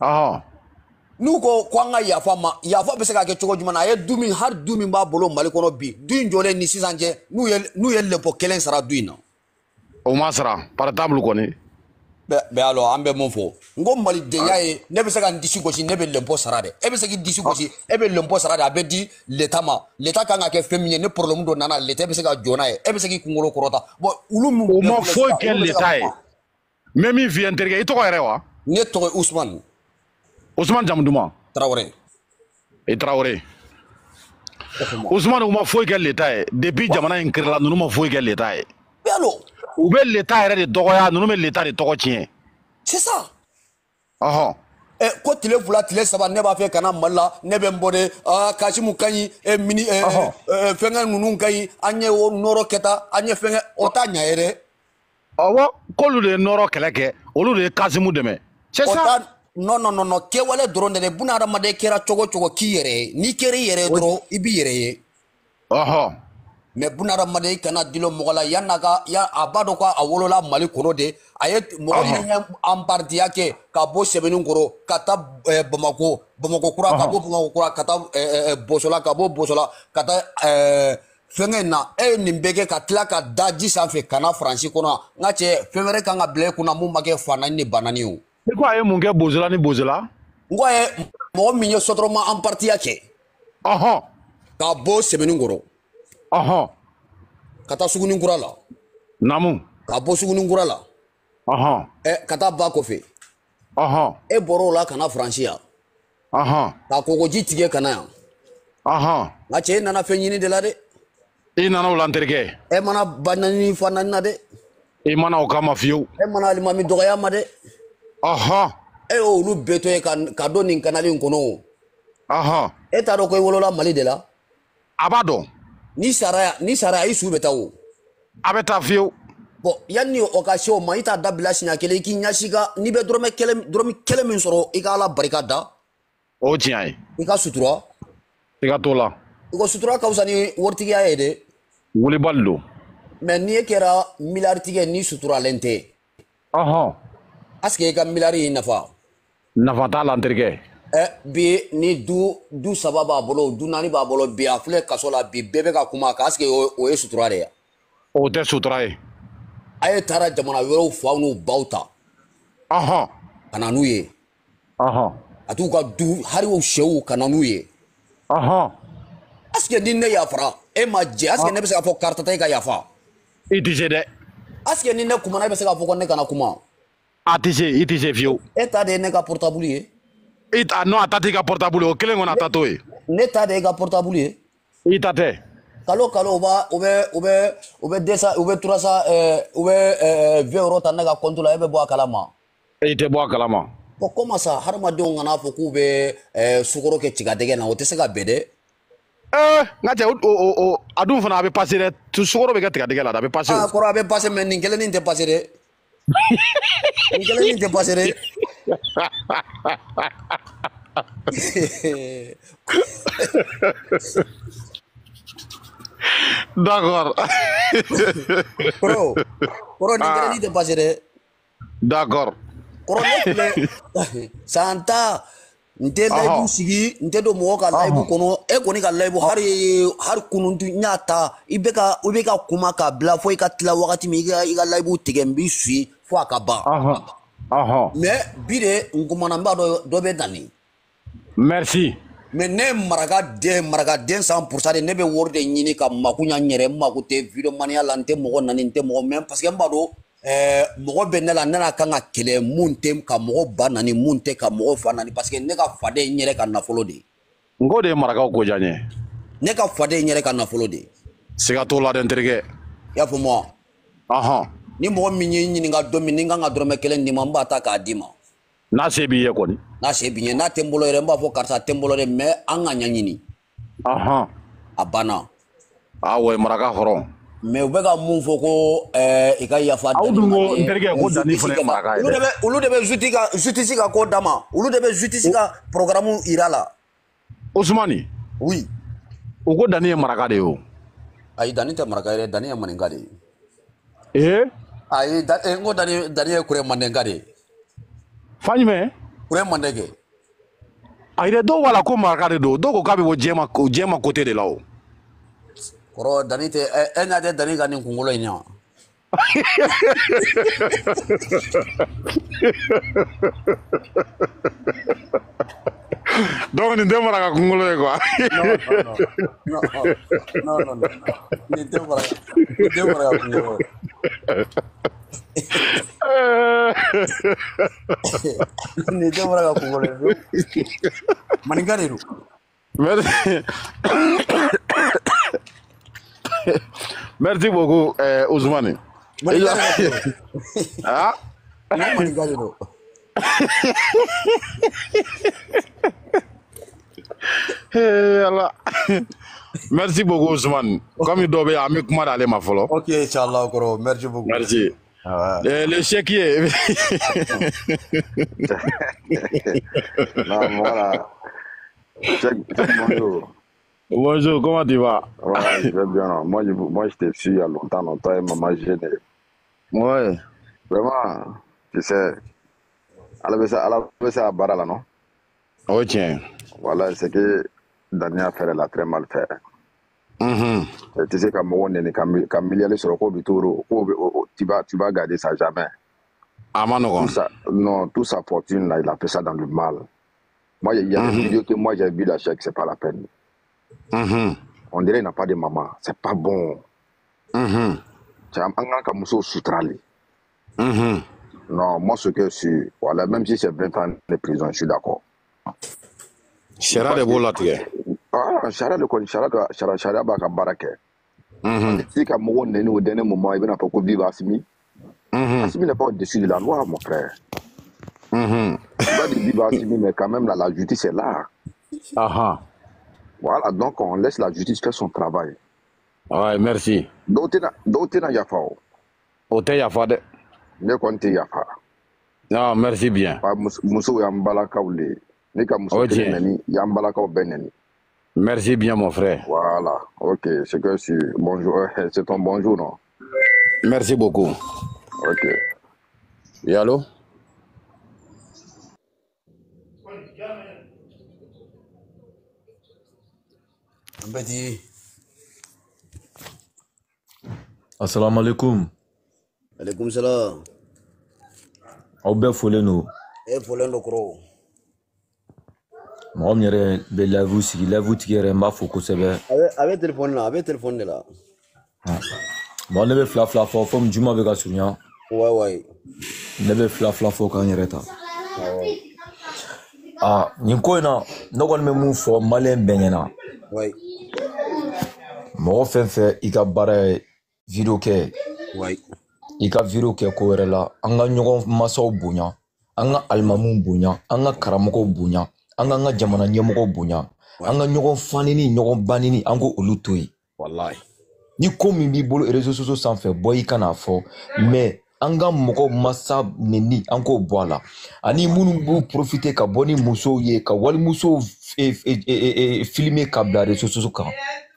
Aha. N'u ko an ka yafa ma yafa bɛ se ka kɛ cogo jumɛn na a ye du min hali du min b'a bolo Mali kɔnɔ bi du in jɔlen ni sisan cɛ n'u ye lɛpɔ kelen sara du in na. O ma sara par table kɔni. Bɛɛ alors an bɛ mun fɔ n ko malidenya ye ne bɛ se ka n disi gosi ne bɛ lɛpɔ sara dɛ e bɛ se k'i disi gosi e bɛ lɛpɔ sara dɛ a bɛ di l'État ma l'État kan ka kɛ fɛn min ye ni problème dɔ nana l'État bɛ se ka jɔ n'a ye e bɛ se k'i kunkolo kɔrɔta bon olu min o ma foyi kɛ l'État ye mais min f'i ye n terikɛ i tɔgɔ yɛrɛ wa. ne tɔgɔ ye Usumani. Usumani jamu duman. Traoré. E Traoré. Usumani u ma foyi kɛ l'État ye depuis jamana in kirila ninnu ma foyi kɛ l'État ye. Allo. U bɛ l'État yɛrɛ de dɔgɔya ninnu bɛ l'État de tɔgɔ tiɲɛ. C'est ça. Ɔhɔn. Ko tile fila tile saba ne b'a fɛ ka na Mali la ne bɛ n bɔ de Kasimu ka ɲi fɛnkɛ ninnu ka ɲi an ye o nɔrɔ kɛta an ye fɛnkɛ o t'a ɲɛ ye dɛ. Awɔ k'olu de ye nɔrɔ kɛlɛ kɛ olu de ye Kasimu dɛmɛ. C'est ça. Non kɛwale dɔrɔn de buna adamaden kɛra cogo cogo k'i yɛrɛ ye n'i kɛra i yɛrɛ ye dɔrɔn i b'i yɛrɛ ye. Ɔhɔn. Mais buna adamaden i kana dilo mɔgɔ la a b'a dɔn k'a wolola Mali kɔnɔ de a ye mɔgɔ min ye anbardiya kɛ ka bɔ Sɛbɛnnikɔrɔ ka taa Bamakɔ kura ka bɔ Bamakɔ kura ka taa Bosola ka bɔ Bosola ka taa fɛnkɛ in na e ye nin bɛɛ kɛ ka tila ka da ji sanfɛ ka na Faransi kɔnɔ n ka cɛ fɛn wɛrɛ kan ka bila e kunna mun ma kɛ fa naani ni ba naani o. I ko a ye mun kɛ Bozola ni Bozola. N ko a ye mɔgɔ min ye sotrama anbardiya kɛ. Ɔhɔn. Ka bɔ Sɛbɛnnikɔrɔ. Ɔhɔn. Ka taa Suguninkura la. Naamu. Ka bɔ Suguninkura la. Ɔhɔn. Ka taa ba kɔfɛ. Ɔhɔn. E bɔra o la ka na Faransi yan. Ɔhɔn. Ka kogoji tigɛ ka na yan. Ɔhɔn. Nka cɛ e nana fɛn ɲini de la dɛ. I nana o la n terikɛ. E mana ba naani ni fa naani na dɛ. I mana o kama fiyewu. E mana alimami dɔgɔya ma dɛ. Ɔhɔn. E y'olu bɛɛ to ye ka don nin kanali in kɔnɔ o. Ɔhɔn. E t'a dɔn ko i wolola Mali de la. A b'a dɔn. Ni sara i su bɛ taa o. A bɛ taa fiyewu. Bon yanni o ka se o ma i t'a dabila siɲɛ kelen i k'i ɲɛsin ka n'i bɛ dɔrɔmɛ kelen min sɔrɔ i ka Ala barika da. O tiɲɛ ye. I ka sutura. I ka t'o la. I ko sutura ka fisa ni waritigiya ye dɛ. Wulibali don. Mais n'i kɛra miliyaritigi ye n'i suturalen tɛ. Ɔhɔn. Est-ce que i ka miliyari y'i nafa. Nafa t'a la n terikɛ. Bi ni du saba b'a bolo du naani b'a bolo bi a filɛ kaso la bi bɛɛ bɛ ka kuma kan est-ce que o ye sutura de ye. O tɛ sutura ye. A ye taara jamana wɛrɛw faw n'u baw ta. Ɔhɔn. Ka na n'u ye. Ɔhɔn. A t'u ka du hali u sɛw ka na n'u ye. Ɔhɔn. Est-ce que ni ne yafara e ma jɛ est-ce que ne bɛ se k'a fɔ karisa ta i ka yafa. I tɛ se dɛ. Est-ce que ni ne kumana e bɛ se k'a fɔ ko ne kana kuma. A tɛ se i tɛ se fiyewu. E ta de ye ne ka portable ye. Non a ta t'i ka portable o kelen kɔni a ta t'o ye. Ne ta de ye ka portable ye. I ta tɛ. Kalo u bɛ 300 20 euro ta ne ka compte la e bɛ bɔ a kalama. I tɛ bɔ a kalama. Bon comment ça hadamadenw kana fɔ k'u bɛ sukaro kɛ tigadɛgɛ na o tɛ se ka bɛn dɛ. Nka cɛ a dun fana a bɛ passer dɛ sukaro bɛ kɛ tigadɛgɛ la a bɛ passer. Kɔrɔ a bɛ passer mais nin kelen nin tɛ passer dɛ. Nin kelen nin tɛ passer dɛ. D'accord. Kɔrɔ nin kelen nin tɛ passer dɛ. D'accord. Kɔrɔ ne filɛ san ta n tɛ layibu sigi n tɛ don mɔgɔ ka layibu kɔnɔ e kɔni ka layibu hali kunun n y'a ta i bɛ ka kuma k'a bila fo i ka tila wagati min i ka layibu tigɛ n b'i suit fo a ka ban. Mais bi de n kumana n b'a dɔn dɔ bɛ nani. Merci. Mais ne marakaden 100% de ne bɛ wari de ɲini ka mako ɲa n yɛrɛ n mako tɛ vidéomaniya la n tɛ mɔgɔ nani n tɛ mɔgɔ mɛn parce que n b'a dɔn mɔgɔ bɛ ne la ne n'a kan ka kɛlɛ mun tɛ ka mɔgɔ ba nani mun tɛ ka mɔgɔ fa nani parce que ne ka faden n yɛrɛ ka nafolo de. N ko de ye marakaw ko diya n ye. Ne ka faden n yɛrɛ ka nafolo de. Siga t'o la dɛ n terikɛ. I y'a faamu wa. Ni mɔgɔ min ye n ɲininka don min ni n kan ka dɔrɔmɛ kelen d'i ma n b'a ta k'a d'i ma. N'a se b'i ye kɔni. N'a se b'i ye n'a tɛ n bolo yɛrɛ n b'a fɔ karisa tɛ n bolo dɛ mais an ka ɲɛɲini. A banna. Awɔ maraka hɔrɔn. Mais u bɛ ka mun fɔ ko i ka yafa Dani. Aw dun ko n terikɛ ko Dani fana ye maraka ye dɛ. Olu de bɛ justice ka ko d'a ma olu de bɛ justice ka programme yira la. Usumani. Oui. U ko Dani ye maraka de ye o. Ayi Dani tɛ maraka ye dɛ Dani ye maninka de ye. Ayi n ko Dani ye kure maninka de ye. Fa jumɛn. Ure mandeke. Aire do wala ko maraka do ko kabe wo jema côté de là o. Koro danite ena de dani gani kungolo inya. Donc ni dem maraka kungolo quoi. No. Ni dem maraka kungolo. Ni dem maraka kungolo. Maningari ru. Merci beaucoup, Ousmane. Ah? Allah. Merci beaucoup, Ousmane. Comme il doit y avoir comment aller ma follow. Ok, Inch'Allah, merci beaucoup. Merci. Le chéquier. Non, voilà. Bonjour. Bonjour, comment tu vas? Ouais, je vais bien. Moi, je t'ai su il y a longtemps et maman gênée. Ouais. Vraiment, tu sais, à la barre là, non? Oh, tiens. Voilà, c'est que Daniel a fait, elle a très mal fait. Tu sais, quand milliards sur le coup du tour, tu vas garder ça jamais. Ah, non, toute sa fortune, là, il a fait ça dans le mal. Moi, il y a des vidéos que moi j'ai vu la chèque, c'est pas la peine. On dirait qu'il n'a pas de maman, c'est pas bon. Tu as un camuso sutrali. Non, moi ce que je suis, voilà, même si c'est 20 ans de prison, je suis d'accord. Chara de Boulaté. Ah, Chara Baka Barake. Si qu'à mon nez au dernier moment, il va pas vivre Assimi. Assimi n'est pas au-dessus de la loi, mon frère. Il va vivre Assimi, mais quand même, la justice est là. Voilà, donc on laisse la justice faire son travail. Ouais, merci. D'autres n'a yafao. Ote yafade. Ne compte yafa. Non, merci bien. Moussou Yambalaka ou les. Nika Moussou Yambalaka ou Beneni. Merci bien, mon frère. Voilà, ok, c'est que si. Bonjour, c'est ton bonjour, non? Merci beaucoup. Ok. Et allô? Petit. Assalamu alaikum. Alaikum salam. Aw bɛɛ folen don. Folen do koro. Mɔgɔ min yɛrɛ bɛ live sigi live tigi yɛrɛ n b'a fɔ kosɛbɛ. A bɛ téléphone de la. Bon ne bɛ fila fɔ fɔ juma bɛ ka surunya. Ouais. Ne bɛ fila fɔ k'an yɛrɛ ta. Nin ko in na ne kɔni bɛ mun fɔ maliyɛn bɛɛ ɲɛna. Ouais. Mɔgɔ fɛn fɛn i ka baara ye video kɛ. Ouais. I ka video kɛ ko wɛrɛ la an ka ɲɔgɔn masaw bonya an ka alimamuw bonya an ka karamɔgɔw bonya an ka jamana ɲɛmɔgɔw bonya an ka ɲɔgɔn fanini ɲɔgɔn banini an ko olu to yen wallahi ni ko min b'i bolo réseaux sociaux sanfɛ bɔ i kana fɔ mais an ka mɔgɔw masa neni an k'o bɔ a la ani minnu b'u profiter ka bɔ ni musow ye ka walimusow filmer ka bila réseaux sociaux kan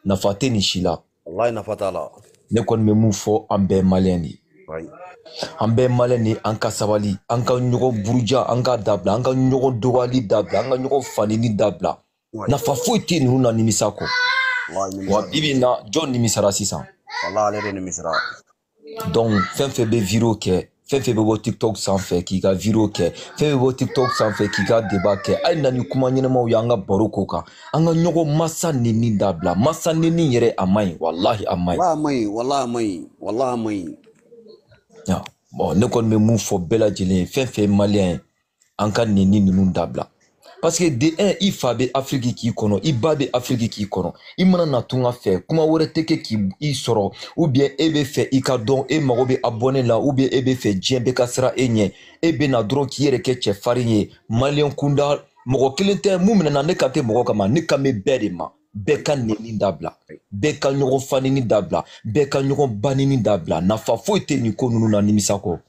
nafa tɛ nin si la wallahi nafa t'a la ne kɔni bɛ mun fɔ an bɛɛ maliyɛn de an bɛɛ maliyɛn de an ka sabali an ka ɲɔgɔn buruja an ka dabila an ka ɲɔgɔn dɔgɔyali dabila an ka ɲɔgɔn fanini dabila nafa foyi tɛ ninnu na nimisa kɔ wa bibi na jɔn nimisara sisan wallahi ale de nimisara donc fɛn fɛn bɛ video kɛ fɛn fɛn bɛ bɔ TikTok sanfɛ k'i ka video kɛ fɛn bɛ bɔ TikTok sanfɛ k'i ka débat kɛ hali na ni kuma ɲɛnamaw ye an ka baro k'o kan an ka ɲɔgɔn masa neni dabila masa neni yɛrɛ a man ɲi wallahi a man ɲi wallahi a man ɲi bon ne kɔni bɛ mun fɔ bɛɛ lajɛlen ye fɛn fɛn ye maliyɛn ye an ka neni ninnu dabila parce que de un i fa bɛ Afrique k'i kɔnɔ i ba bɛ Afrique k'i kɔnɔ i mana na tunga fɛ kuma wɛrɛ tɛ kɛ k'i sɔrɔ ou bien e bɛ fɛ i ka dɔn e mago bɛ abonné la ou bien e bɛ fɛ diɲɛ bɛ ka siran e ɲɛ e bɛ na dɔrɔn k'i yɛrɛ kɛ cɛfarin ye maliyɛn kunda mɔgɔ kelen tɛ mun minɛna ne kan tɛ mɔgɔ kama ne kan bɛ bɛɛ de ma bɛɛ ka neni dabila bɛɛ ka ɲɔgɔn fanini dabila bɛɛ ka ɲɔgɔn banini dabila nafa foyi tɛ nin ko ninnu na nimisa kɔ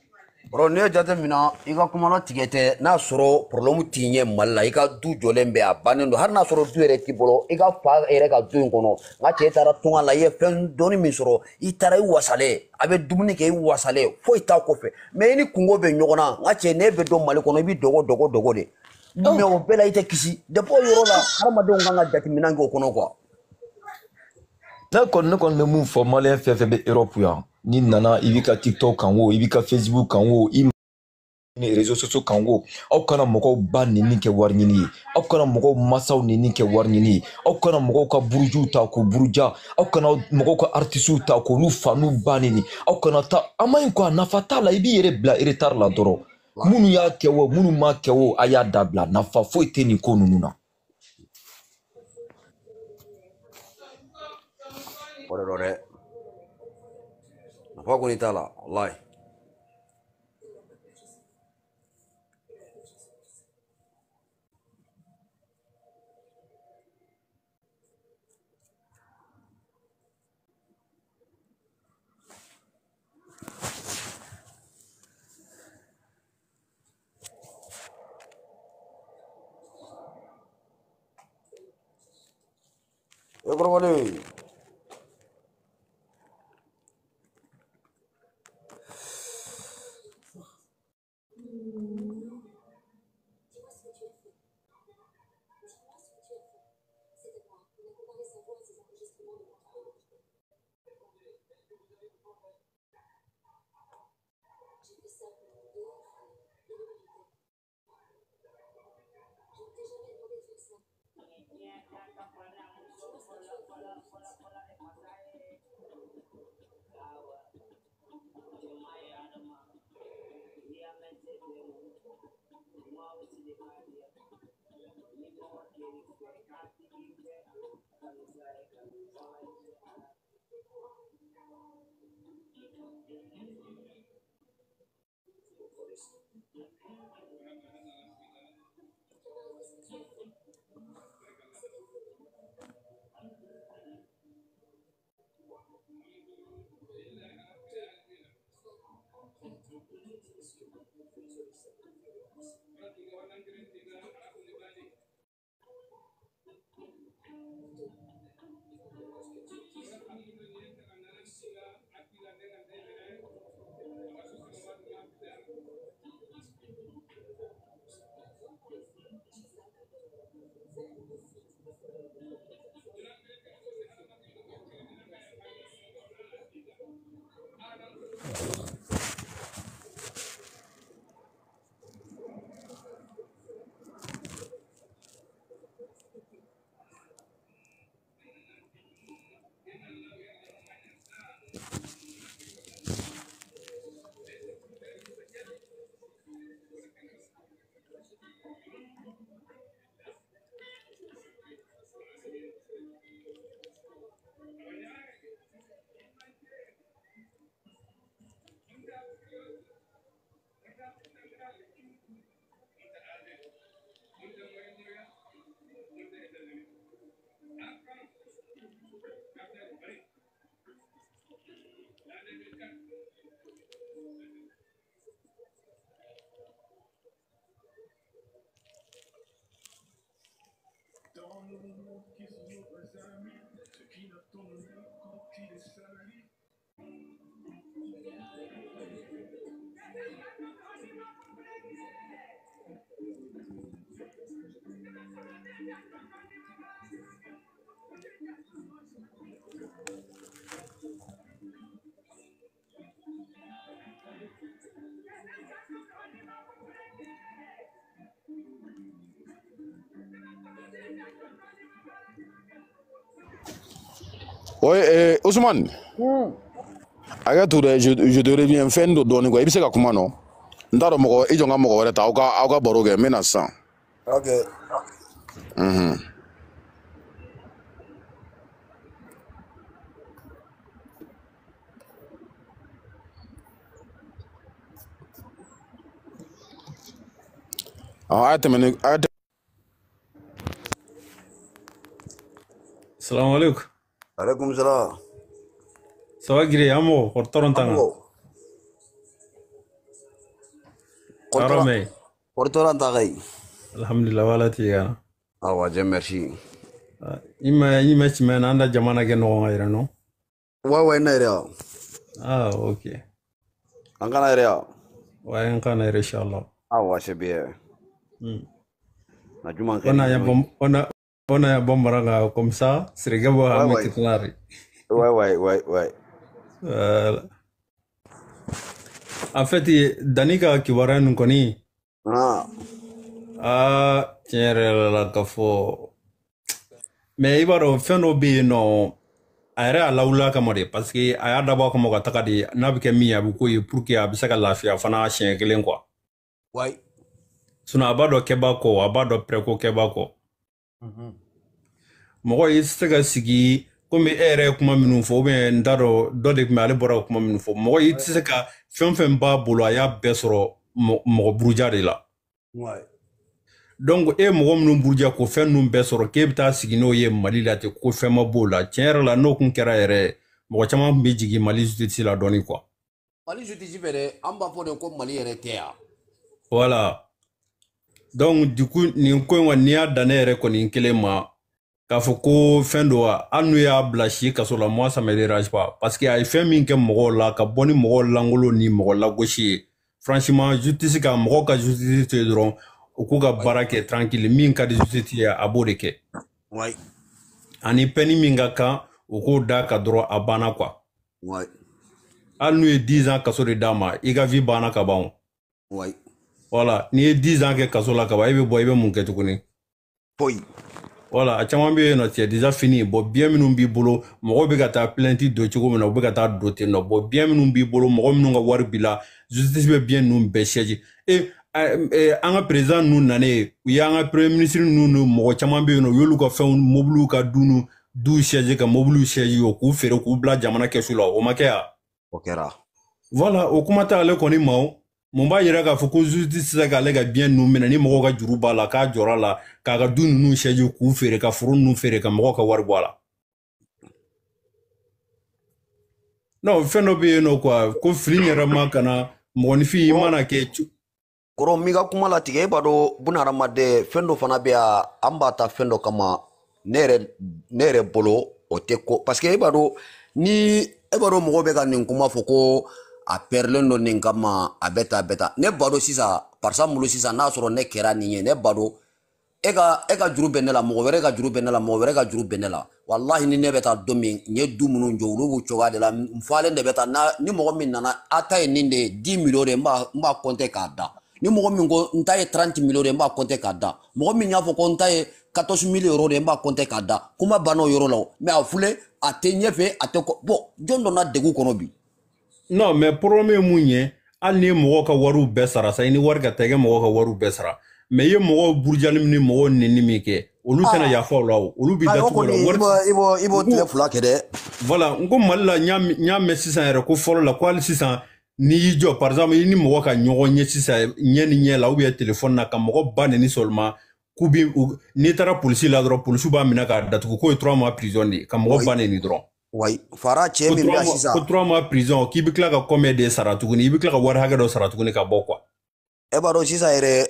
bro ne jate mina i ka kuma na tigɛ tɛ n'a sɔrɔ problème t'i ɲɛ Mali la i ka du jɔlen bɛ a bannen don hali n'a sɔrɔ du yɛrɛ t'i bolo i ka fa yɛrɛ ka du in kɔnɔ n ka cɛ taara tunga la i ye fɛn dɔɔni min sɔrɔ i taara i wasalen a bɛ dumuni kɛ i wasalen foyi t'a kɔfɛ mais i ni kungo bɛ ɲɔgɔn na n ka cɛ ne bɛ don Mali kɔnɔ i bɛ dogo de mais o bɛɛ la i tɛ kisi depuis o yɔrɔ la hadamadenw kan ka jateminɛ kɛ o kɔnɔ quoi. ne kɔni bɛ mun fɔ maliyɛn fɛn fɛn bɛ Europe yan ni nana i b'i ka TikTok kan o i b'i ka Facebook kan o i ni réseaux sociaux kan o aw kana mɔgɔw ba neni kɛ wari ɲini ye aw kana mɔgɔw masaw neni kɛ wari ɲini ye aw kana mɔgɔw ka burujuw ta k'u buruja aw kana mɔgɔw ka artistes ta k'olu fa n'u ba neni aw kana taa a ma ɲi quoi nafa t'a la i b'i yɛrɛ bila retard la dɔrɔn minnu y'a kɛ o minnu m'a kɛ o a y'a dabila nafa foyi tɛ nin ko ninnu na. o de don dɛ nafa kɔni t'a la wallahi. Kɔrɔbɔlen Ouais, Ousmane. Je te reviens fin de donner quoi. Il sait comment non. Ndaro moko ijo nga moko wala ta auga boroge mena san. Ok. Salam alaikum. Alaikum salam. Ça va Giri, amo, hortoron tanga. Arame. Kortoran tagay. Alhamdulillah wala tiya. Awa je merci. Ima chimena anda jamana ke no ngaira no. Wa na area. Okay. Angana area. Wa ngana area inshallah. Awa shebie. Na juma Ona ya bombaranga comme ça, Sirigabo a mis clari. Ouais. En fait, Danika Kiwaran Koni. Tiens, la kafo. Mais ibaro feno bi no ayra laula kamode parce que aya dabo ko mo takadi nabike mi abu ko pour que abisaka lafia fana chien kelen quoi. Ouais. Suna abado kebako abado preko kebako. Mogo yisega sigi comme ere kuma minu fo be ndaro dode kuma ale bora kuma minu fo mogo yisega fenfen ba bolo aya besoro mogo buruja de la. Ouais. Donc mogo minu buruja ko fen num besoro kebta sigi no ye mali la te ko fema bola tiere la no kun kera ere mogo chama be jigi mali justice la doni quoi. Mali justice bere amba fo de ko mali ere tea. Voilà. Donc du coup ni ko ngania danere ko ni kelema k'a fɔ ko fɛn dɔ an n'u y'a bila si kaso la moi ça me dérange pas parce que a ye fɛn min kɛ mɔgɔw la ka bɔ ni mɔgɔ langolo ni mɔgɔ lagosi ye franchement justice ka mɔgɔ ka justice to ye dɔrɔn u k'u ka baara kɛ tranquille min ka di justice ye a b'o de kɛ ani peine min ka kan u k'o da ka dɔrɔn a banna quoi hali n'u ye 10 ans kaso de d'a ma i ka vie banna ka ban voilà n'i ye 10 ans kɛ kaso la ka ban i bɛ bɔ i bɛ mun kɛ tuguni voilà a caman bɛ yen nɔ c'est déjà fini bon bien minnu b'i bolo mɔgɔw bɛ ka taa plainte do cogo min na u bɛ ka taa do ten nɔ bon bien minnu b'i bolo mɔgɔ minnu ka wari b'i la justice bɛ bien ninnu bɛɛ siège an ka président ninnu nanen u y'an ka premier ministre ninnu mɔgɔ caman bɛ yen nɔ u y'olu ka fɛnw mobiliw ka du siège ka mobiliw siège o k'u feere k'u bila jamana kɛsu la o ma kɛ yan. O kɛra. Voilà o kuma tɛ ale kɔni ma o. Mun b'a yira k'a fɔ ko justice tɛ k'ale ka bien ninnu minɛ ni mɔgɔw ka juru b'a la k'a jɔra la k'a ka du ninnu siège k'u feere ka foro ninnu feere ka mɔgɔw ka wari bɔ a la. Non fɛn dɔ bɛ yen nɔ quoi ko fili yɛrɛ ma ka na mɔgɔninfin i mana kɛ. Kɔrɔ min ka kuma latigɛ e b'a dɔn bunahadamaden fɛn dɔ fana bɛ yan an b'a ta fɛn dɔ kama ne yɛrɛ bolo o tɛ ko parce que e b'a dɔn ni e b'a dɔn mɔgɔw bɛ ka nin kuma fɔ ko a pɛrilen don nin kama a bɛ ta ne ba dɔn sisan par exemple sisan n'a sɔrɔ ne kɛra nin ye ne ba dɔn e ka juru bɛ ne la mɔgɔ wɛrɛ ka juru bɛ ne la mɔgɔ wɛrɛ ka juru bɛ ne la walahi ni ne bɛ taa don min n ye du minnu jɔ olu b'u cogoya de la n falen de bɛ taa ni mɔgɔ min nana a ta ye nin de ye 10 millions de n b'a compter k'a da ni mɔgɔ min ko n ta ye 30 millions de n b'a compter k'a da mɔgɔ min y'a fɔ ko n ta ye 14 millions euros de n b'a compter k'a da kuma banna o yɔrɔ la o mais a fule a tɛ ɲɛfɛ a tɛ bon jɔn dɔ na degun kɔnɔ bi. Non mais problème mun ye hali ni mɔgɔw ka wariw bɛɛ sara sa i ni wari ka taa i ka mɔgɔw ka wariw bɛɛ sara mais i ye mɔgɔw burujali ni mɔgɔw nɛni min kɛ olu tɛna yafa o la o olu b'i datugu la i b'o tile fila kɛ dɛ. Voilà n ko Mali la n y'a mɛn sisan yɛrɛ ko fɔlɔ la ko hali sisan n'i y'i jɔ par exemple i ni mɔgɔ ka ɲɔgɔn ye sisan ɲɛ ni ɲɛ la ou bien téléphone na ka mɔgɔ ba nɛni seulement k'u bi n'i taara polisi la dɔrɔn polisiw b'a minɛ k'a datugu k'o ye 3 mois prison de ka mɔgɔ ba nɛni dɔrɔn. Oui, fara cɛ min bɛ sisan. Ko 3 mois prison k'i bɛ tila ka combien de sara tuguni i bɛ tila ka wari hakɛ dɔ sara tuguni ka bɔ quoi. E b'a dɔn sisan yɛrɛ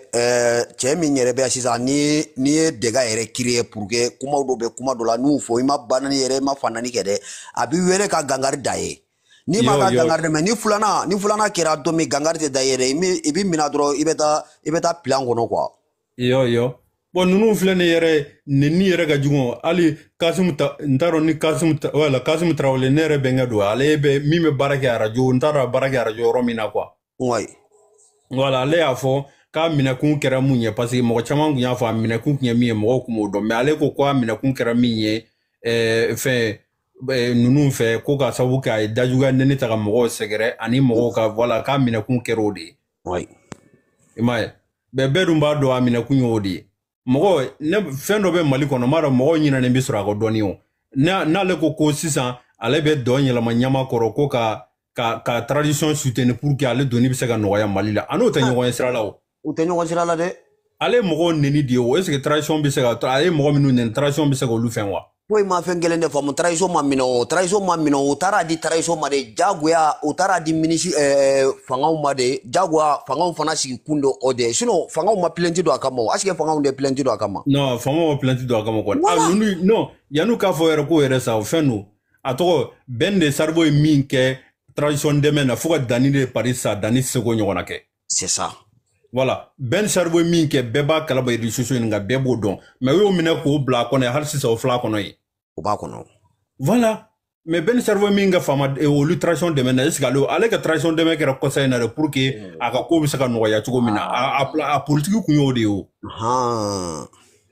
cɛ min yɛrɛ bɛ sisan n'i ye dɛga yɛrɛ créer pour que kumaw dɔ bɛ kuma dɔ la n'u fɔ i ma banani yɛrɛ i ma fanani kɛ dɛ a b'i wele ka gangari da ye. N'i ma ka gangari dɛ mais ni filanan kɛra don min gangari tɛ da ye dɛ i bɛ minɛ dɔrɔn i bɛ taa plan kɔnɔ quoi. Yo. Bon ninnu filɛ nin yɛrɛ nɛni yɛrɛ ka jugu hali Kasimu n t'a dɔn ni Kasimu Tarawele ne yɛrɛ bɛnkɛ don ale bɛ min bɛ baara kɛ arajo n t'a dɔn a baara kɛ arajo yɔrɔ min na quoi. Oui. Voilà ale y'a fɔ k'a minɛkun kɛra mun ye parce que mɔgɔ caman kun y'a fɔ a minɛkun kun ye min ye mɔgɔw kun b'o dɔn mais ale ko k'a minɛkun kɛra min ye fɛn ninnu fɛ ko ka sababu kɛ a ye dajuguya nɛni ta ka mɔgɔw sɛgɛrɛ ani mɔgɔw ka voilà k'a minɛkun kɛra o de ye. Oui. I m'a ye bɛɛ dun b'a dɔn a minɛkun ye o de ye. Mɔgɔ ne fɛn dɔ bɛ Mali kɔnɔ m'a dɔn mɔgɔw ɲinɛnen bɛ sɔrɔ a ka dɔɔni o n'ale ko sisan ale bɛ dɔn yɛlɛma ɲama kɔrɔ ko ka tradition soutenir pour que ale donni bɛ se ka nɔgɔya Mali la a n'o tɛ ɲɔgɔn ye sira la o. U tɛ ɲɔgɔn sira la dɛ. Ale ye mɔgɔw nɛni de ye o est ce que tradition bɛ se ka ale ye mɔgɔ minnu nɛni tradition bɛ se k'olu fɛn wa. Foyi ma fɛn kelen de faamu trahison ma minɛ o taara di trahison ma de jagoya o taara di fangaw ma de jagoya fangaw fana sigi kun do o de sinon fangaw ma plainte do a kama est-ce que fangaw de plainte do a kama non fangaw ma plainte do a kama quoi non yanu k'a fɔ yɛrɛ ko yɛrɛ sa o fɛn do a tɔgɔ Ben de Sarbo ye min kɛ transition dɛmɛ na fo ka Dani de Paris sa Dani Seko ɲɔgɔnna kɛ c'est ça voilà Ben Sarbo ye min kɛ bɛɛ b'a kalama réseaux sociaux nin kan bɛɛ b'o dɔn mais u y'o minɛ k'o bila a kɔnɔ hali sisan o filɛ a kɔnɔ ye o b'a kɔnɔ voilà mais Ben Sarbo min ka fama olu transition dɛmɛ na est-ce que ale ka transition dɛmɛ kɛra kɔsa in na de pour que a ka ko bɛ se ka nɔgɔya cogo min na a politique kun y'o de ye o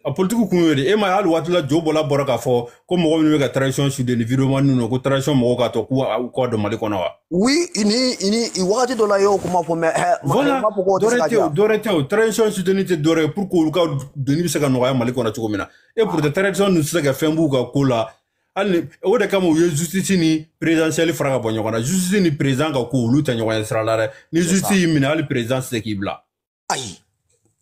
a politique kun y'o de e ma hali waati la jo bɔla bɔra k'a fɔ ko mɔgɔ minnu bɛ ka transition sude ni vidéo man ninnu ko transition mɔgɔw k'a tɔ k'u kɔ don Mali kɔnɔ wa oui ini wagati dɔ la y'o kuma fɔ mais voilà dɔwɛrɛ tɛ o transition soutenue tɛ dɔwɛrɛ ye pour que olu ka donni bɛ se ka nɔgɔya Mali kɔnɔ cogo min na et pour que transition ninnu tɛ se ka fɛn b'u ka ko la hali o de kama u ye justice ni présidentielle fara ka bɔ ɲɔgɔn na justice ni président ka ko olu tɛ ɲɔgɔn ye sira la dɛ ni justice y'i minɛ hali président tɛ se k'i bila ayi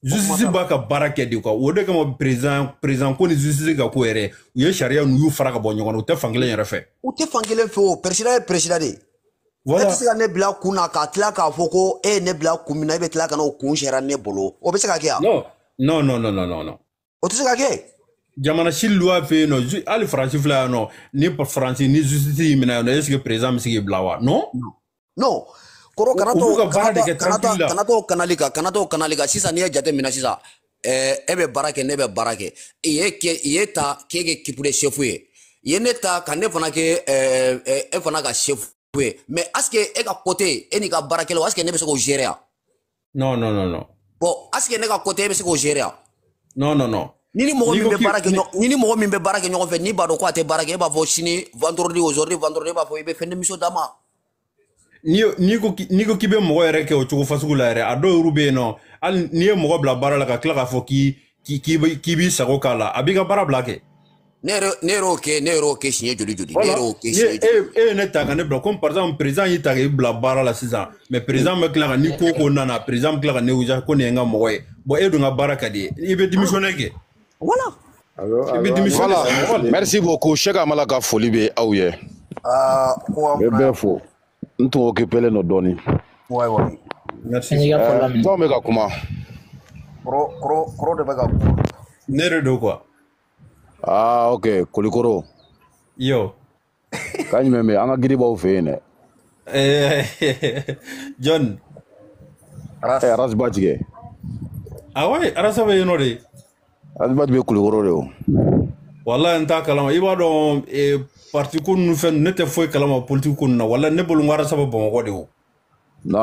justice b'a ka baara kɛ de quoi o de kama président ko ni justice ka ko yɛrɛ u ye sariya ninnu y'u fara ka bɔ ɲɔgɔn na u tɛ fan kelen yɛrɛ fɛ u tɛ fan kelen fɛ o président ye président de voilà e tɛ se ka ne bila kun na ka tila k'a fɔ ko e ye ne bila kun min na e bɛ tila ka n'o kun sera ne bolo o bɛ se ka kɛ yan non o tɛ se ka kɛ jamana si loi fɛ yen nɔ hali faransi filɛ yan nɔ ni faransi ni justice y'i minɛ yan nɔ est ce que président bɛ se k'i bila wa non koro kana to kanali kan sisan n'i ye jate minɛ sisan e bɛ baara kɛ ne bɛ baara kɛ i ye ta k'e kɛ kipu de chef ye i ye ne ta ka ne fana kɛ e fana ka chef ye mais est ce que e ka côté e n'i ka baarakɛlaw est ce que ne bɛ se k'o gérer yan non bon est ce que ne ka côté e bɛ se k'o gérer yan non ni mɔgɔ min bɛ baara kɛ ɲɔgɔn fɛ n'i b'a dɔn ko a tɛ baara kɛ e b'a fɔ sini vendredi aujourd'hui vendredi e b'a fɔ i bɛ fɛn denmiso d'a ma n'i ko k'i bɛ mɔgɔ yɛrɛ kɛ o cogo fasugu la yɛrɛ a dɔw yɛrɛ bɛ yen nɔ hali n'i ye mɔgɔ bila baara la ka tila k'a fɔ k'i b'i sago k'a la a b'i ka baara bila kɛ ne yɛrɛ y'o kɛ siɲɛ joli e ye ne ta ka ne bila comme par exemple président y'i ta k'i bila baara la sisan mais président bɛ tila ka ni ko nana président bɛ tila ka négocier ko nin ye n ka mɔgɔ ye bon e dun ka baara ka di ye i bɛ démissionner kɛ voilà i bɛ démissionner merci beaucoup Cheikh Amala ka foli bɛ aw ye bɛ bɛɛ fo n tun occupelen no dɔɔni merci jɔn bɛ ka kuma kɔrɔ de bɛ ka kuma ne yɛrɛ don quoi ok Kolikoro yo ka ɲumɛn bɛ an ka giribaw fɛ yen dɛ John Arasba tigɛ ouais Arasa bɛ yen nɔ de Arasba bɛ Kolikoro de o wallahi n t'a kalama i b'a dɔn parti ko ninnu fɛn ne tɛ foyi kalama politique ko ninnu na wallahi ne bolo n ko Arasa bɛ Bamakɔ de o non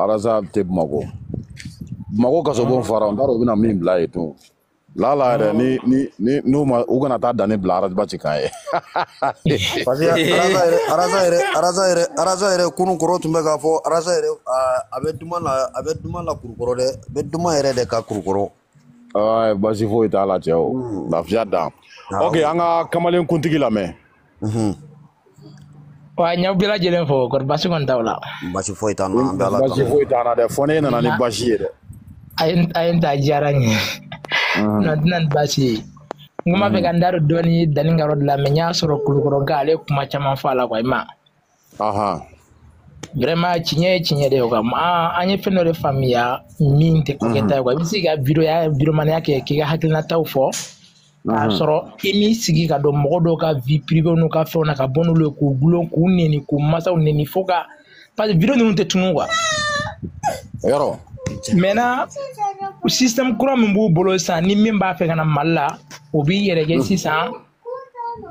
Arasa tɛ Bamakɔ ka sɔrɔ fara n t'a dɔn u bɛna min bila yen tun lala yɛrɛ n'u ma u kana taa danni bila Arasba ci kan ye parce que Arasa yɛrɛ kunun kɔrɔ tun bɛ k'a fɔ Arasa yɛrɛ a bɛ duman la Kurukɔrɔ dɛ a bɛ duman yɛrɛ de ka Kurukɔrɔ basi foyi t'a la cɛ o lafiya dan ok an ka kamalen kuntigi lamɛn wa ɲaw bɛɛ lajɛlen fo kɔri basi kɔni t'aw la basi foyi t'an na an bɛ Ala tanu basi foyi t'an na dɛ fɔ ne nana ni basi ye dɛ a ye n ta diyara n ye non tɛna ni basi ye n ko m'a fɛ ka n da don dɔɔni Dani ka yɔrɔ de la mais n y'a sɔrɔ Kulukɔrɔka ale kuma caman fɔ a la quoi i ma vraiment tiɲɛ ye tiɲɛ de ye quoi an ye fɛn dɔ de faamuya min tɛ ko kɛta ye quoi i bɛ se ka vidéomaniya kɛ k'i ka hakilinataw fɔ k'a sɔrɔ i m'i sigi ka don mɔgɔ dɔw ka vie privée n'u ka fɛnw na ka bɔ n'olu ye k'u gulon k'u neni k'u masaw neni fo ka parce que vidéo ninnu tɛ tunun quoi yɔrɔ maintenant système kura min b'u bolo sisan ni min b'a fɛ ka na Mali la o b'i yɛrɛ kɛ sisan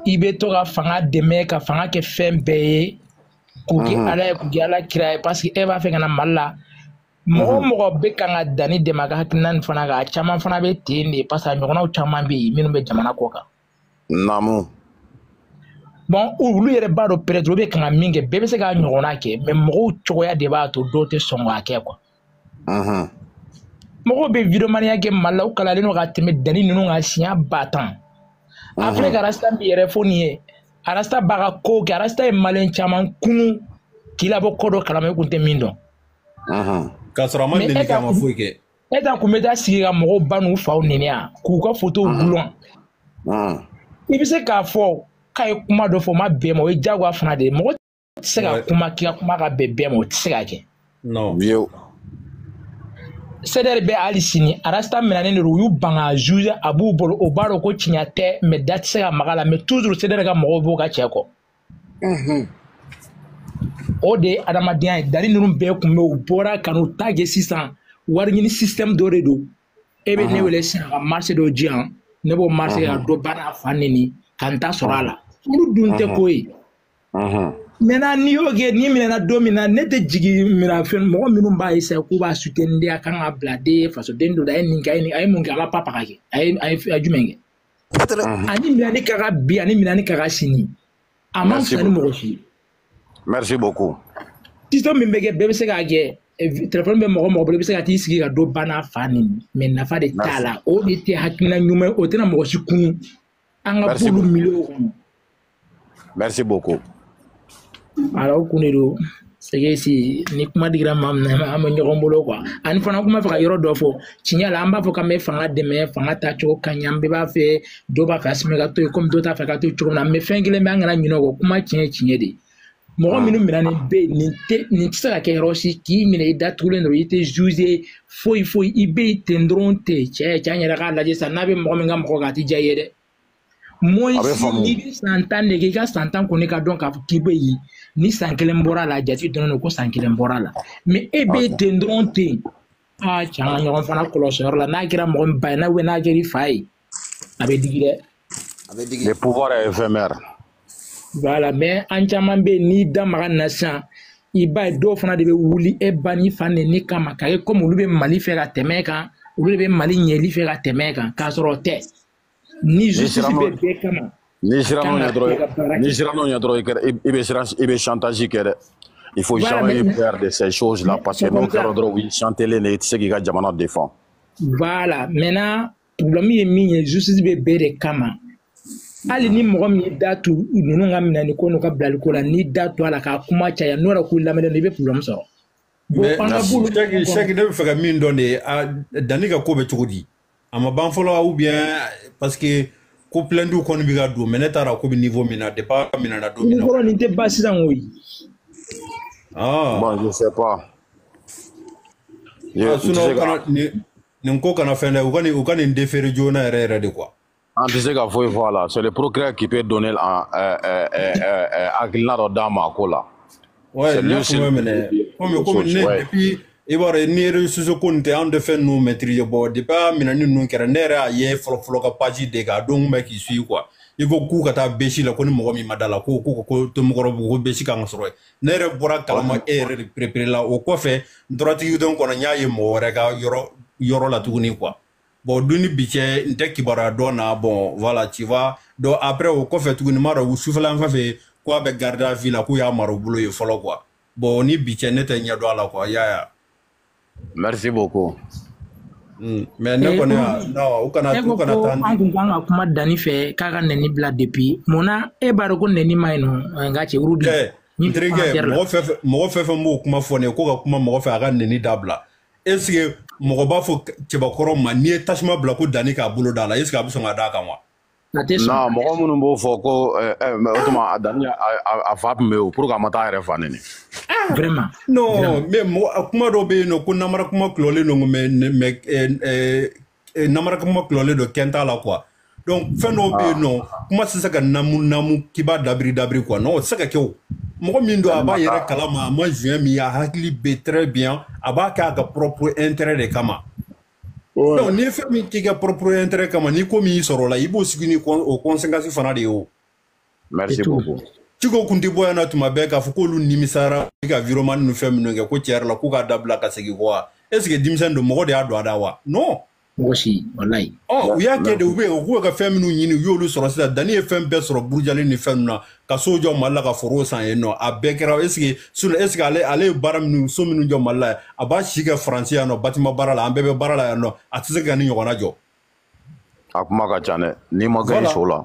i bɛ to ka fanga dɛmɛ ka fanga kɛ fɛn bɛɛ ye k'u kɛ Ala ye k'u kɛ Ala kira ye parce que e b'a fɛ ka na Mali la mɔgɔ mɔgɔ bɛ kan ka Dani dɛmɛ a ka hakilina nin fana kan a caman fana bɛ ten de parce que a ɲɔgɔnnaw caman bɛ yen minnu bɛ jamana kɔ kan naamu bon olu yɛrɛ b'a dɔn peut-être olu bɛ kan ka min kɛ bɛɛ bɛ se k'a ɲɔgɔnna kɛ mais mɔgɔw cogoya de b'a to dɔw tɛ sɔn k'a kɛ quoi mɔgɔw bɛ vidéomaniya kɛ Mali la u kalalen don ka tɛmɛ Dani ninnu kan siɲɛ 1000 après que Arasta min yɛrɛ fɔ nin ye Arasta b'a ka ko kɛ Arasta ye maliyɛn caman kunu k'i labɔ ko dɔ kalama i kun tɛ min dɔn k'a sɔrɔ a ma deli k'a ma foyi kɛ e ta kun bɛ taa sigi ka mɔgɔw ba n'u faw neni yan k'u ka photo gulon i bɛ se k'a fɔ k'a ye kuma dɔ fɔ ma bɛn ma o ye jagoya fana de ye mɔgɔ tɛ se ka kuma k'i ka kuma ka bɛn bɛɛ ma o tɛ se ka kɛ. non CDR bɛ hali sini arasta minɛnen de don u y'u ban ka juge a b'u bolo o b'a dɔn ko tiɲɛ tɛ mais da tɛ se ka maga la mais toujours CDR ka mɔgɔw b'o ka cɛ kɔ. O de ye adamadenya ye dani ninnu bɛɛ kun bɛ u bɔra ka n'u ta kɛ sisan wari ɲini système dɔ de don e bɛ ne wele sisan ka marché dɔ di yan ne b'o marché ka dɔ baara fa neni ka n ta sɔrɔ a la olu dun tɛ ko ye. Maintenant n'i y'o kɛ n'i minɛna don min na ne tɛ jigin minɛnfɛn mɔgɔ minnu b'a essayer k'u b'a soutenir a kan ka bila den fasoden dɔ la a ye nin kɛ a ye mun kɛ a ma papa ka kɛ a ye jumɛn kɛ. Ani minɛni ka kan bi ani minɛni ka kan sini a ma fisa ni mɔgɔ si ye. Merci beaucoup. Système min bɛ kɛ bɛɛ bɛ se k'a kɛ téléphone bɛ mɔgɔ mɔgɔ bolo i bɛ se ka t'i sigi ka dɔ banna fa nin mais nafa de t'a la o de tɛ hakilina ɲuman ye o tɛna mɔgɔ si kun an ka bolo milieu kɔnɔ. Merci beaucoup. Alors o kun de don segesi ni kuma digira maa min na an bɛ ɲɔgɔn bolo quoi ani fana kuma fɛ ka yɔrɔ dɔ fɔ tiɲɛ la an b'a fɔ k'an bɛ fanga dɛmɛ fanga tacogo ka ɲi an bɛɛ b'a fɛ dɔw b'a fɛ Asimi ka to yen komi dɔw t'a fɛ ka to yen cogo min na mais fɛn kelen bɛ an kana ɲinɛ o kɔ kuma tiɲɛ tiɲɛ de mɔgɔ minnu minɛnen bɛ yen nin tɛ se ka kɛ yɔrɔ si k'i minɛ i datugulen dɔrɔn i tɛ juger foyi foyi i bɛ yen ten dɔrɔn ten cɛ an yɛrɛ k'a lajɛ sisan n'a bɛ mɔgɔ min ka mɔgɔ kan a tɛ diya i ye dɛ. Moi ici n'i bɛ san 10 de kɛ i ka san 10 kɔni ka dɔn k'a fɔ k'i bɛ yen ni san 1 bɔra la jate dɔnnen don ko san 1 bɔra la mais e bɛ ten dɔrɔn ten aa cɛ an ka ɲɔgɔn fana kɔlɔsi yɔrɔ la n'a kɛra mɔgɔ min ba ye n'a kɛra i fa ye a bɛ digi dɛ. Le pouvoir est éphémère. Voilà mais an caman bɛ yen n'i da maga na sisan i b'a ye dɔw fana de bɛ wuli e ba ni fa nɛni kama k'a kɛ komi olu bɛ Mali fɛ ka tɛmɛ kan olu de bɛ Mali ɲɛli fɛ ka tɛmɛ kan k'a sɔrɔ o tɛ ni justice bɛ bɛɛ kama. Ni sera n'o ɲɛ dɔrɔn i bɛ chantage kɛ dɛ. Il faut jamais faire de ces choses là parce que n'o kɛra dɔrɔn u bɛ chanteler de i tɛ se k'i ka jamana défend. Voilà maintenant problème ye min ye justice bɛ bɛɛ de kama. Hali ni mɔgɔ min y'i da tu ninnu ka minɛni ko n'u ka bilali ko la n'i da tu a la k'a kuma caya n'o yɛrɛ k'u lamɛnnen don i bɛ problème sɔrɔ. Mais Cheikh ne bɛ fɛ ka min dɔn de Dani ka ko bɛ cogo di a ma ban fɔlɔ ou bien parce que ko plaintes kɔni bɛ ka don mais ne t'a dɔn ko bɛ niveau min na depuis a minɛna don min na. Niveau nin tɛ ban sisan o ye. Bon je sais pas. Sinon nin ko kana fɛn dɛ u ka nin déférer joona yɛrɛ yɛrɛ de quoi. On ne sait qu'à foyer voilà, c'est le procureur qui peut donner hakilina dɔ d'a ma ko la. Ouais, ne kuma minɛ comme ne depuis i b'a dɔn ni réseaux sociaux ko nin tɛ anw tɛ fɛn ninnu maîtriser bon depuis a minɛni ninnu kɛra ne yɛrɛ y'a ye fɔlɔ ka page de k'a dɔn bɛ k'i suit quoi il faut k'u ka taa bɛsi la ko ni mɔgɔ min ma da la ko tomɔkɔrɔbu ko bɛsi kan ka sɔrɔ yen ne yɛrɛ bɔra kalama e yɛrɛ de préparé la o kɔfɛ droitigi dɔn kɔnɔ n y'a ye mɔgɔ wɛrɛ ka yɔrɔ la tuguni quoi. Bon duni bi cɛ n tɛ kibaruya dɔn na bon voilà tu vois donc après o kɔfɛ tuguni m'a dɔn u sufɛla fɛn fɛn ko a bɛ garde à vue la k'u y'a mara u bolo ye fɔlɔ quoi bon ni bi cɛ ne tɛ ɲɛ dɔn a la quoi yaya. Merci beaucoup. Mais ne kɔni non u kana taa. An kun kan ka kuma Dani fɛ k'a ka nɛni bila depuis mun na e b'a dɔn ko nɛni ma ɲi nɔ n ka cɛ uru di. N terikɛ mɔgɔ fɛn fɛn b'o kuma fɔ ne ye ko ka kuma mɔgɔ fɛ a ka nɛni dabila est ce que mɔgɔ b'a fɔ cɛbakɔrɔ ma n'i ye tasuma bila ko Dani k'a bolo d'a la est ce que a bɛ sɔn ka d'a kan wa. Non mɔgɔ minnu b'o fɔ ko o tuma Dani a fa tun bɛ yen pour que a ma taa a yɛrɛ fa nɛni. Vraiment. Non mais kuma dɔ bɛ yen nɔ ko namara kuma kulɔlen don mais namara kuma kulɔlen don kɛn t'a la quoi donc fɛn dɔw bɛ yen nɔ kuma tɛ se ka namu k'i b'a dabiri quoi non o tɛ se ka kɛ o mɔgɔ min don a b'a yɛrɛ kalama a ma juin min a hakili bɛ très bien a b'a kɛ a ka propre intérêt de kama. Donc n'i ye fɛn min k'i ka propre intérêt kama ni ko min y'i sɔrɔ o la i b'o sigi ni o conséquence fana de ye o. Merci beaucoup. Ciko kun tɛ bɔ yan na tuma bɛɛ k'a fɔ k'olu nimisara i ka virement ni fɛn minnu kɛ ko tiɲɛ yɛrɛ la k'u k'a dabila ka segin kɔ wa est ce que denmisɛn don mɔgɔ de y'a don a da wa non. Mɔgɔ si walayi. U y'a kɛ de u k'u ka fɛn minnu ɲini u y'olu sɔrɔ sisan Dani ye fɛn bɛɛ sɔrɔ Burujali ni fɛn ninnu na ka so jɔ Mali la ka forow san yen nɔ a bɛɛ kɛra est ce que ale ye baara minnu so minnu jɔ Mali la a b'a si kɛ Faransi yan nɔ bâtiment baara la an bɛɛ bɛ baara la yan nɔ a tɛ se ka ni ɲɔgɔnna jɔ. A kuma ka ca dɛ n'i ma gagné so la.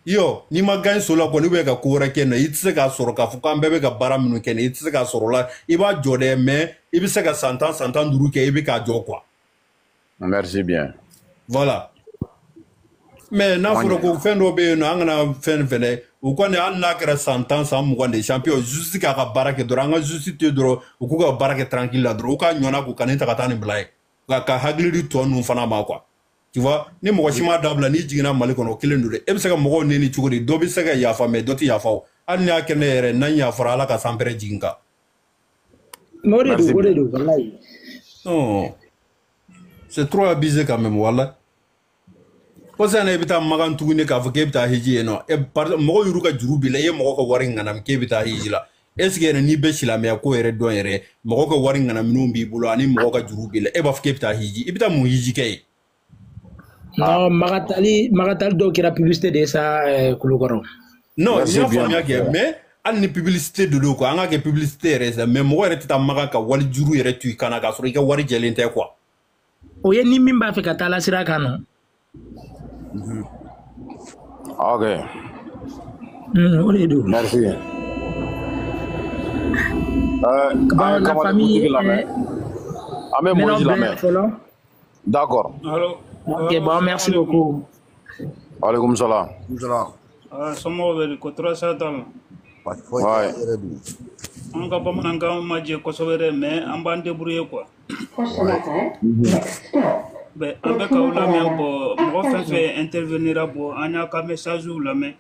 Yo n'i ma gagné so la kɔni bɛ ka ko wɛrɛ kɛ na i tɛ se k'a sɔrɔ k'a fɔ k'an bɛɛ bɛ ka baara minnu kɛ i tɛ se k'a sɔrɔ la i b'a jɔ dɛ mais i bɛ se ka san 10 san 15 kɛ i bɛ k'a jɔ quoi. Merci bien. Voilà. mais n'a fɔra ko fɛn dɔ bɛ yen nɔ an kana fɛn fɛnɛ u kɔni hali n'a kɛra san 10 san 20 de champion juste k'a ka baara kɛ dɔrɔn an ka juste to yen dɔrɔn u k'u ka baara kɛ tranquille la dɔrɔn u ka ɲɔna k'u ka nin ta ka taa nin bila ye ka hakili di tɔ ninnu fana ma quoi tu vois ni mɔgɔ si ma dabila n'i jiginna Mali kɔnɔ o kelen don dɛ e bɛ se ka mɔgɔw neni cogo di dɔ bɛ se ka yafa mais dɔ tɛ yafa o hali n'i y'a kɛ ne yɛrɛ n'an yafara Ala ka san pɛrɛ jigin kan. O de don wallahi. Non c'est trop abusé quand même wala. Parce que ne bɛ taa magan tuguni k'a fɔ k'e bɛ taa hiji yen nɔ mɔgɔw y'u ka juru b'i la e ye mɔgɔ ka wari ŋanami k'e bɛ taa hiji la est ce que yɛrɛ n'i bɛ silamɛya ko yɛrɛ dɔn yɛrɛ mɔgɔ ka wari ŋanaminw b'i bolo ani mɔgɔ ka juru b'i la e b'a fɔ k'e bɛ taa hiji i bɛ taa mun hiji kɛ yen. Non magatali dɔw kɛra publicité de sa Kulukɔrɔ. Non n y'a faamuya kɛ mais hali ni publicité de don quoi an ka kɛ publicité yɛrɛ sa mais mɔgɔ yɛrɛ tɛ taa magan ka wali juru yɛrɛ to i kana k'a sɔrɔ i ka wari jɛlen tɛ quoi. O ye ni min b'a fɛ ka taa la sira kan nɔ. Ok. O de don. Merci. La famille an bɛ Moïse lamɛn. D'accord. Ok, bon, merci beaucoup. Alaikum salam. Somɔgɔw bɛ di ko 300 t'a la. Ouais. An ka bamanankan ma jɛ kosɛbɛ dɛ mais an b'an débrouiller quoi. Ben, an bɛ k'aw lamɛn bɔn mɔgɔ fɛn fɛn intervenira bɔn an y'a ka message lamɛn.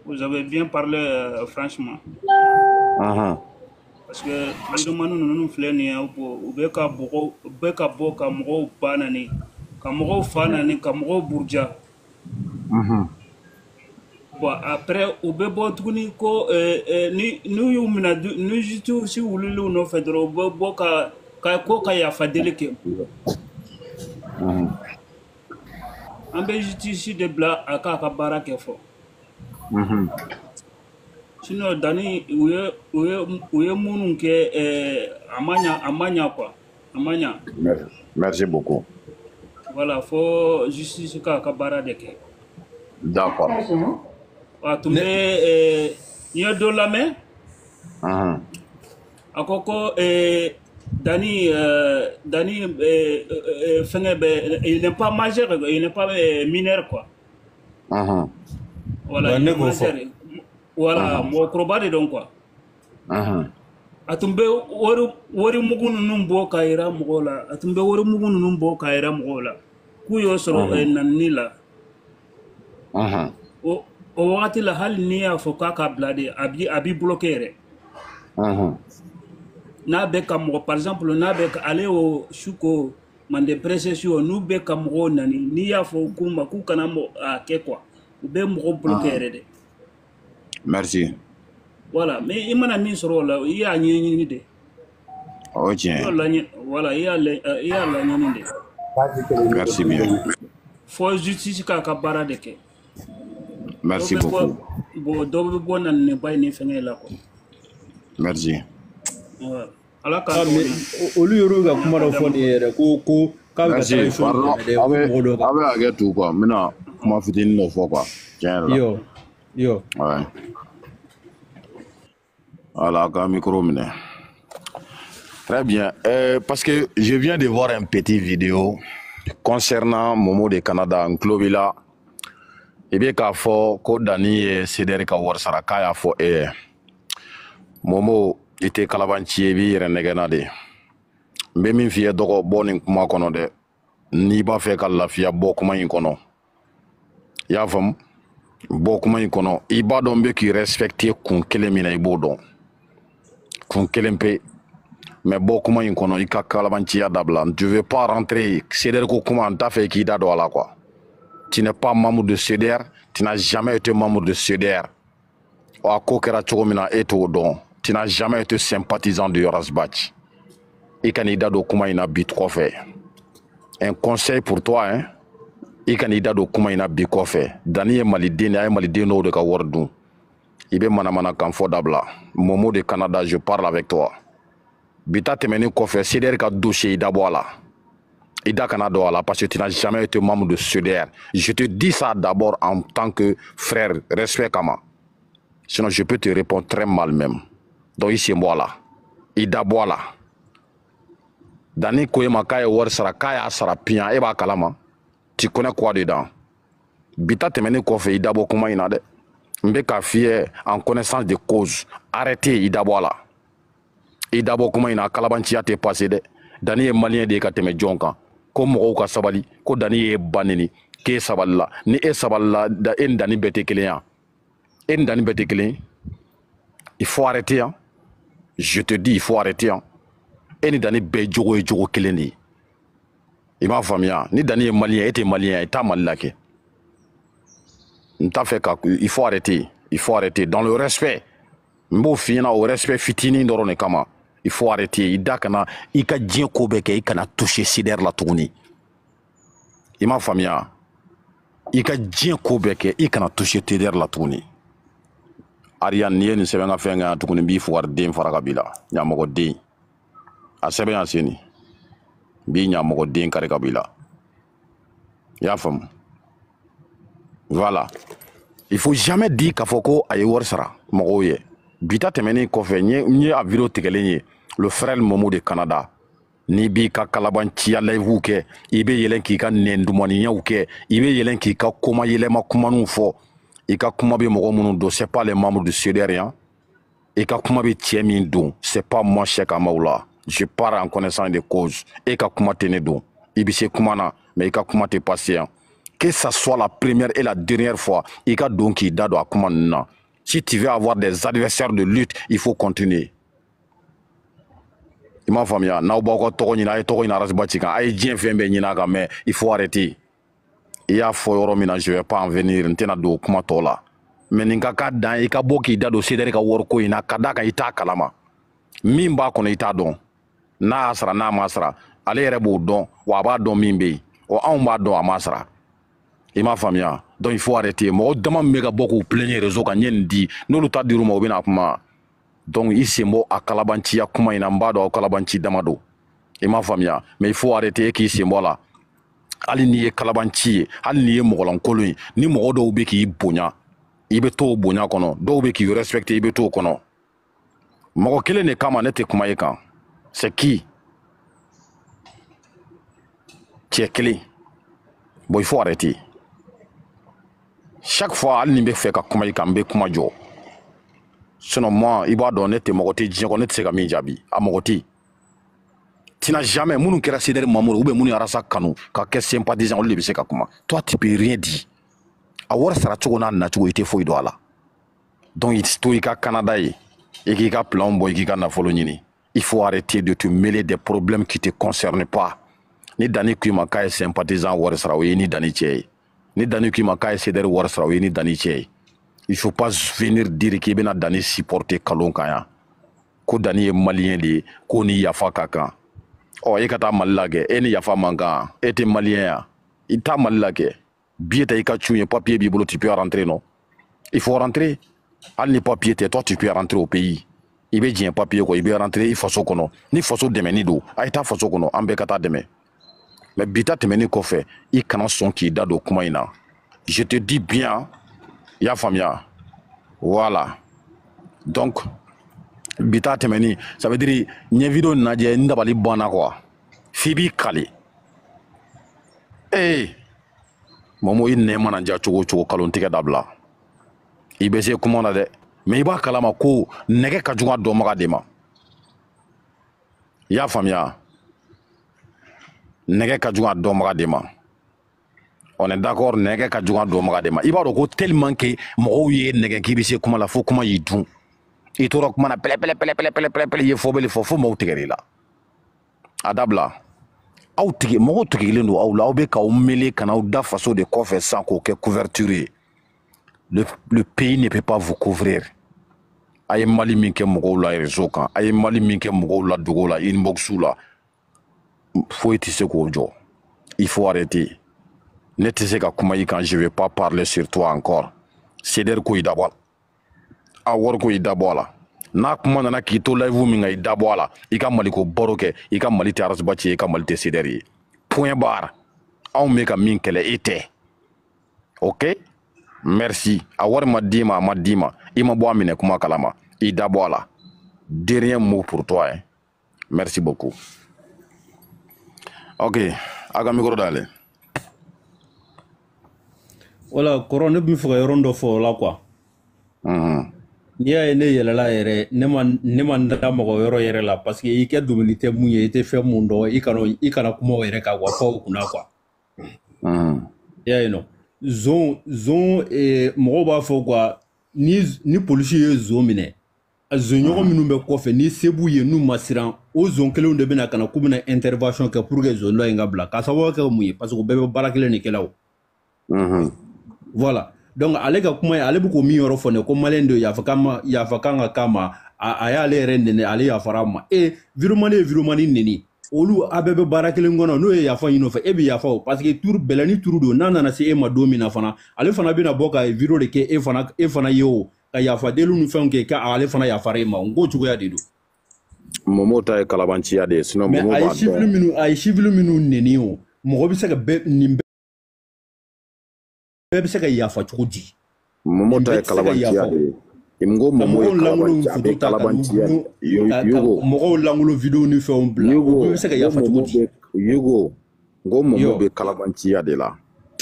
Vous avez bien parlé franchement. Parce que vidéoman ninnu filɛ nin ye u bɛ ka bɔ ka mɔgɔw ba nani ka mɔgɔw fa nani ka mɔgɔw buruja. Bon après u bɛ bɔ tuguni ko n'u y'u minɛ ni justice wulila u nɔfɛ dɔrɔn u bɛ bɔ ka yafa deli kɛ. An bɛ justice de bila a k'a ka baara kɛ fɔ. Sinon Dani u ye minnu kɛ a ma ɲa quoi a ma ɲa. Merci beaucoup. Voilà fo justice k'a ka baara de kɛ. D'accord. A tun bɛ n ye dɔ lamɛn. A ko ko Dani fɛngɛ bɛ il n'est pas majeur il n'est pas mineur quoi. Voilà il est majeur. Voilà mɔgɔkɔrɔba de don quoi. A tun bɛ wari mugu ninnu bɔ ka yira mɔgɔw la a tun bɛ wari mugu ninnu bɔ ka yira mɔgɔw la k'u y'o sɔrɔ nanni la. O wagati la hali n'i y'a fɔ k'a ka bila de a b'i bloqué yɛrɛ. N'a bɛ ka mɔgɔ par exemple n'a bɛ ka ale o su ko Mande presse su o n'u bɛ ka mɔgɔw nani n'i y'a fɔ k'u ma k'u kana a kɛ quoi u bɛ mɔgɔ bloqué yɛrɛ de. Merci. Voilà, mais il mana min sɔrɔ o la i y'a ɲɛɲini de. O tiɲɛ. Voilà, i y'a laɲini de. Merci bien. Fo justice k'a ka baara de kɛ. Merci beaucoup. Bon, dɔ bɛ bɔ nani ba ye ni fɛngɛ la quoi. Merci. Voilà. Ala ka olu yɛrɛ ka kuma dɔ fɔ nin yɛrɛ ko k'a bɛ ka taa élection dɛ a bɛ hakɛ to quoi n bɛna kuma fitinin dɔ fɔ quoi tiɲɛ yɛrɛ la. Yo. Ouais. Voilà, quand micro minɛ. Très bien. Parce que je viens de voir un petit vidéo concernant Momo de Canada en Clovila. Et bien k'a fɔ ko Dani ye CDR ka wari sara k'a y'a fɔ Momo i tɛ kalabanci ye i b'i yɛrɛ nɛgɛnna de. N bɛ min f'i ye dɔgɔ bɔ nin kuma kɔnɔ dɛ. N'i b'a fɛ ka lafiya bɔ kuma in kɔnɔ. I y'a faamu? Bɔ kuma in kɔnɔ i b'a dɔn n bɛ k'i respecter kun kelen min na i b'o dɔn. Kun kelen pe. Mais bɔ kuma in kɔnɔ i ka kalabanciya dabila. Tu veux pas rentrer CDR ko kuma n t'a fɛ k'i da don a la quoi. Tu n'es pas membre de CDR, tu n'as jamais été membre de CDR. A ko kɛra cogo min na e t'o dɔn. Tu n'as jamais été sympathisant de Yoras Bach. I kan'i da don kuma in na bi kɔfɛ. Un conseil pour toi hein. I kan'i da don kuma in na bi kɔfɛ. Dani ye maliden de a ye maliden dɔw de ka wari dun. I bɛ manamanakan fɔ dabila. Momo de Canada, je parle avec toi. Bi ta tɛmɛnen kɔfɛ CDR ka dossier i dabɔ a la. I da kana don a la parce que tu n'as jamais été membre de CDR. Je te dis ça d'abord en tant que frère, respect kama. Sinon je peux te répondre très mal même. Donc i sen bɔ a la. I da bɔ a la. Dani ko e ma k'a ye wari sara k'a y'a sara piyan e b'a kalama. Tu connais quoi dedans? Bita temene kofe idabo kuma inade. Mbe ka fier en connaissance de cause. Arrêtez idabo là. Idabo kuma ina kalabanchi ate passé de. Dani ye malien de ka teme jonka. Ko mo ka sabali, ko dani ye banini, ke saballa. Ni e saballa da en dani bete kelen. En dani bete kelen. Il faut arrêter hein. Je te dis il faut arrêter hein. Et ni dani be jogo e jogo kelen ni. Il m'a famille ni dani ye malien était malien et ta malake. Il faut arrêter. Il faut arrêter. Dans le respect. Mbo fina au respect fitini ndorone kama. Il faut arrêter. Idakana, ika djien kobeke, ikana toucher sider la tourni. Ima famia. Ika djien kobeke, ikana toucher sider la tourni. Ariane niye ni sebenga fenga tukuni bi fuwar dem farakabila. Nyamogo den. A sebenga seni. Bi nyamogo den karekabila. Ya fam. Voilà. Il faut jamais dire qu'à Foko aye warsara mogoye. Bita temeni kofe nye a vidéo tegelenye le frère Momo de Canada. Ni bi ka kalabanchi ya live ke ibe yelen ki ka nendumani nya uke ibe yelen ki ka kuma yelema kuma nu fo i ka kuma be mogo munu do c'est pas les membres du CDR et ka kuma be tie min do c'est pas moi Cheikh Amaoula. Je parle en connaissance de cause et ka kuma tene do ibise kuma na mais ka kuma te patient. Que ça soit la première et la dernière fois, il y a donc qui dado à comment. Si tu veux avoir des adversaires de lutte, il faut continuer. Il m'a famille, n'a pas de na to ina rasbatika, ay dien fembe nyina ga mais il faut arrêter. Il y a fo mina je vais pas en venir ntena do kuma tola. Mais ninga ka dan i ka boki dado sedere ka worko ina kadaka ita kalama. Mimba kono ita don. Na asra na masra, ale rebo don, wa ba don mimbe. O an ba don amasra. Et ma famille, donc il faut arrêter. Moi, demande méga beaucoup plein réseau quand y dit. Nous le tas du rouma ou kuma. Donc ici moi à Kalabanchi à kuma inambado à Kalabanchi damado. Et ma famille, mais il faut arrêter qui ici moi là. Ali ni Kalabanchi, ali ni mogolan kolui, ni mogodo ube ki bonya. Ibe to bonya kono, do ube ki respecte ibe to kono. Mogo kele ne kama nete kuma yekan. C'est qui? Qui est clé? Bon, il faut arrêter. Chaque fois, elle n'y fait qu'à kuma ikambe kuma jo. Sinon, moi, il va donner tes mogotés, j'ai connais tes amis jabi, à mogoti. Tu n'as jamais, mounou qui reste derrière mamour, ou bien mounou arasa kanou, qu'à sympathisant, on lui dit kuma. Toi, tu peux rien dire. Awar sara chogona na chogo ite fo idoala. Donc, il y a Canada et il y a plan boy qui a folonini. Il faut arrêter de te mêler des problèmes qui ne te concernent pas. Ni dani qui m'a qu'à sympathisant war sara ni dani tchei. Ni dani qui m'a qu'à céder war sara ni dani tchei. Il faut pas venir dire qu'il y a dani supporter kalon kaya. Ko dani est malien li, ko ni yafa kaka. Oh, et kata malage, et ni yafa manga, et t'es malien. Il t'a malage. Billet t'as eu papier bibolo, tu peux rentrer, non? Il faut rentrer. Al ni papier, toi tu peux rentrer au pays. Il veut dire un papier, quoi, il veut rentrer, il faut so kono. Ni faut so deme ni do. Aïta faut so kono, ambe kata deme. Mais bita te meni kofe, il kana son qui dado kumaina. Je te dis bien, ya famia. Voilà. Donc, bita te meni, ça veut dire, nye vidéo nadje ndabali bana quoi. Fibi kali. Eh, momo il ne mananja chogo kalon tika dabla. Ibese kumona de. Mais iba kalama ko nege kajunga do maga dema. Ya famia. Nege kajunga do maga dema. On est d'accord, nege kajunga do maga dema. Iba ko tellement que mo ye nege kibise kuma la fo kuma yidun. Itora kuma na pele ye fobele fo mo tigeri la. Adabla. Aw tigi mo tigeli no aw la be ka o mele kana o da façon de coffre sans ko ke couverture. Le pays ne peut pas vous couvrir. Aye mali minke mogo la réseau kan aye mali minke mogo la dogo la inbox la faut être ce qu'on dit. Il faut arrêter. Ne te sais comment quand je vais pas parler sur toi encore. C'est der ko idabol. A wor ko idabola. Na kuma na ki to live minga idabola. Ika maliko boroke, ika malite arasbachi, ika malite sideri. Point barre. On me ka minkele été. OK? Merci. Awar madima. Ima boa mine kuma kalama. Ida boala. Dernier mot pour toi. Hein. Merci beaucoup. Ok. Aga micro dale. Voilà, Coran ne bi fuga yoron do fo la quoi. Ni ya ne yelela yere ne man da mo yoro yere la parce que i ke domilité mu ye te fe mun do i kana kuma yere ka wa fo kuna quoi. Ya no. Zon mo ba fo quoi ni policier ye zon mine. Zon yogo minnu be kofe ni sebu ye nu masiran o zon kelen de bena kana ku bena intervention ke pour que zon lo nga bla ka sawo ke mu ye parce que bebe barakele ni kelaw. Voilà. Donc ale ka kuma ale bu ko mi yoro fone ko malen de ya fakanga kama aya ale rende ale ya farama virumani neni olu abebe barakele ngono no ya fa yino fa ebi ya fa parce que tour belani tour do nana se e ma domina fana ale fana bina boka viro de ke e fana yo ka ya fa delu nu fenke ka ale fana ya fare ma ngo chugo ya dedo momo ta kalabanci ya de sino momo ba ay civil minu neni o mo bi se ka be nimbe be se ka ya fa chugo di momo ta kalabanci ya de imgo momo kalabanci ya yugo mo langulo video ni fe on bla be se ka ya fa chugo di yugo ngo momo be kalabanci ya de la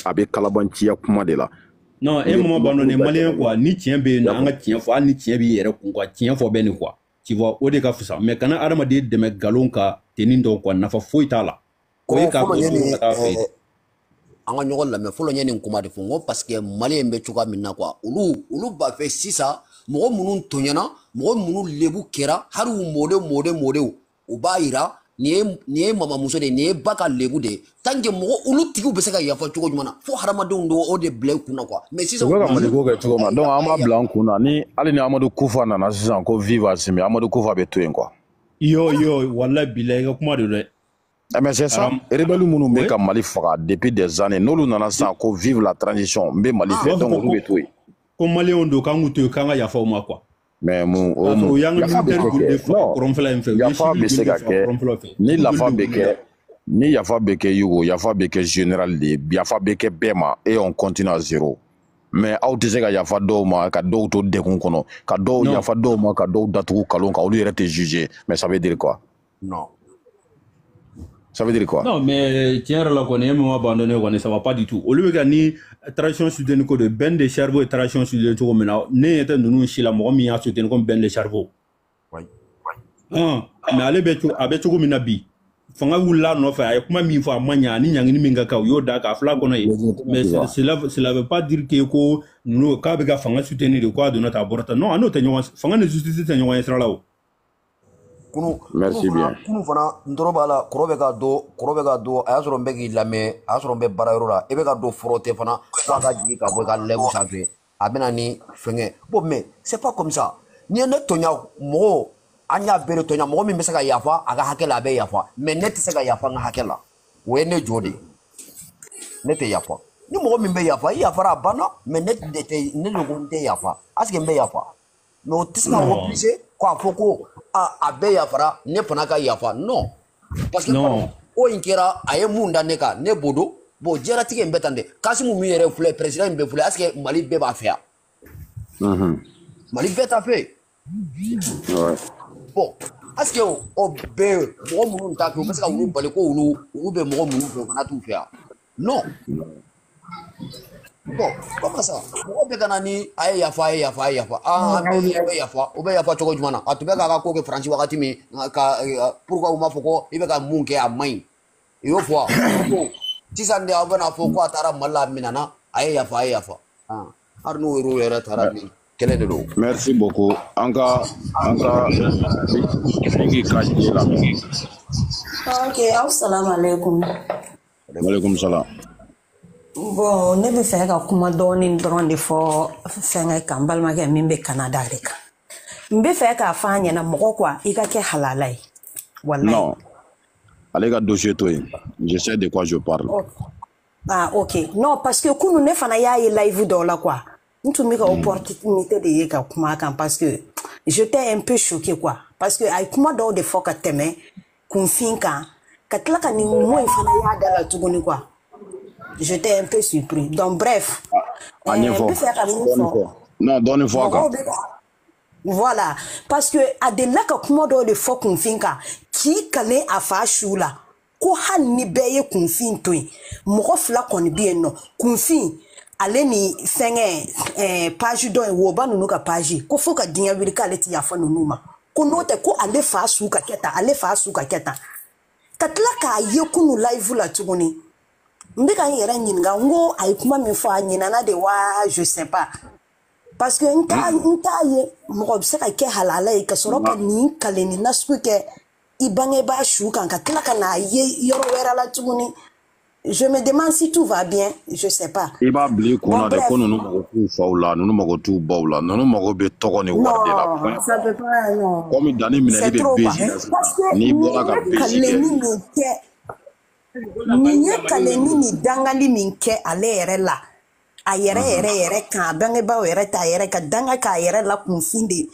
abe kalabanci ya kuma de la. Non, et moment abandonné malien quoi, ni tien be na nga tien fo ni tien bi yere quoi, tien fo ben quoi. Tu vois, o de ka fusa, mais kana adama de me galon ka tenindo quoi, na fa foi tala. Ko e ka ko ta fe. Anga nyogol la me folo nyeni kuma de fongo parce que malien be chuka minna quoi. Ulu ba fe sisa, mo munun tonyana, mo munun lebu kera, haru mode u ba ira ni mama muso de ni baka lebu de tanke mo ulu tigu be se ka yafa chugo jumana fo haramadenw do o de bleu kuna quoi mais si ça ko ma ko ke chugo ma donc ama blanc kuna ni ali ni Amadou Koufa na sisan ko viva asimi Amadou Koufa be toyen quoi yo wallahi billahi ka kuma de mais c'est ça rebelle munu be ka Mali faga depuis des années nolu nana san ko vive la transition be Mali fait donc on be toyen ko malien do kan nguto kan ga yafa ma quoi mais mon yafa beke yugo yafa beke général de yafa beke bema et on continue à zéro mais aw tese ka yafa do ma ka do to dekun kono ka do yafa do ma ka do datugu kalon ka olu yɛrɛ te juger mais ça veut dire quoi? Non. Ça veut dire quoi? Non, mais tiens, là, qu'on est abandonné, ça va pas du tout. Au lieu de gagner tradition soudaine de ben de cerveau et tradition soudaine de maintenant, n'est nous chez la mort, mais à soudaine comme ben de cerveau. Oui. Mais allez, avec tout comme nabi. Fanga wula no fa kuma mi fa manya ni nyangini minga ka yo da ka fla kono mais cela veut pas dire que ko no ka be ga fanga soutenir de quoi de notre aborta non ano tenyo fanga ne justice tenyo wa isra lawo. Merci bien. Kunu fana ndoro bala korobe ga do aya soro mbegi lame aya soro mbe barayro la ebe ga do frotte fana kwa ga jigi ka bo ga lebu safe abena ni fenge bon mais c'est pas comme ça ni ne tonya mo anya bere tonya mo mi mesaka yafa aga hakela be yafa mais net seka yafa nga hakela we ne jodi net yafa ni mo mi be yafa ra bana mais net de ne lo gonte yafa aske mbe yafa no tisma obligé quoi foko a be yafara ne fana ka yafa non parce que non o inkera aye munda neka ne bodo bo jera tike mbetande kasimu mi yere fule président mbe fule aske Mali be ba faire Mali be ta fait ouais bon aske o be mo munu ta ko parce que ulu bale ko ulu be mo munu ko kana tu faire non bon comment ça mo be kana ni aye yafa be yafa chogo jumana atube ka ko ke franchi wakati mi ka pourquoi uma foko ibe ka munke a mai yo fo tisande abana foko atara malla minana aye yafa arno ro yera tara ni kele de do. Merci beaucoup anga ngi kaji la ok assalamu alaikum. Wa alaikum salam. Bon, ne bɛ fɛ ka kuma dɔɔni dɔrɔn de fɔ fɛngɛ kan balimakɛ min bɛ Canada de kan. N bɛ fɛ k'a fɔ an ɲɛna mɔgɔ quoi i ka kɛ halala ye. Wallahi. Non. Ale ka dossier to yen. Je sais de quoi je parle. Ah, ok. Non, parce que kunu ne fana y'a ye live dɔ la quoi. N tun bɛ ka opportunité de ye ka kuma kan parce que j'étais un peu choqué quoi. Parce que a ye kuma dɔw de fɔ ka tɛmɛ kunfin kan ka tila ka nin mot in fana y'a da la tuguni quoi. J'étais un peu surpris. Donc, bref. Non, donne fois. Voilà. Parce que, à des lacs, comment de fois qu'on finka, qui calait à Fachula, ko han ni beye kun fin toi. Mo fla kon bien non. Kun fin. ale ni fɛngɛ page dɔ ye woba nunu ka page ko fo ka diɲɛ wili k'ale ti yafa nunu ma ko n'o tɛ ko ale fa su ka kɛ tan ale fa su ka kɛ tan ka tila k'a ye kunu live la tuguni n bɛ ka n yɛrɛ ɲininka n ko a ye kuma min fɔ a ɲinana de wa je sais pas parce que n t'a ye mɔgɔ bɛ se ka kɛ halala ye ka sɔrɔ ka nin kale ni nasugu kɛ i bangebaa su kan ka tila ka n'a ye yɔrɔ wɛrɛ la tuguni. Je me demande si tout va bien, je sais pas. Il va oublier qu'on a des cons, nous m'avons tout là, nous m'avons tout beau là, nous m'avons be toko ni warde là. Non, ça peut pas, non. Comme il donne une C'est trop bas. Parce que ni kaleni ni dangali minke ale yɛrɛ la. A yɛrɛ kan bangebaaw yɛrɛ ta yɛrɛ ka danga k'a yɛrɛ la kunfin de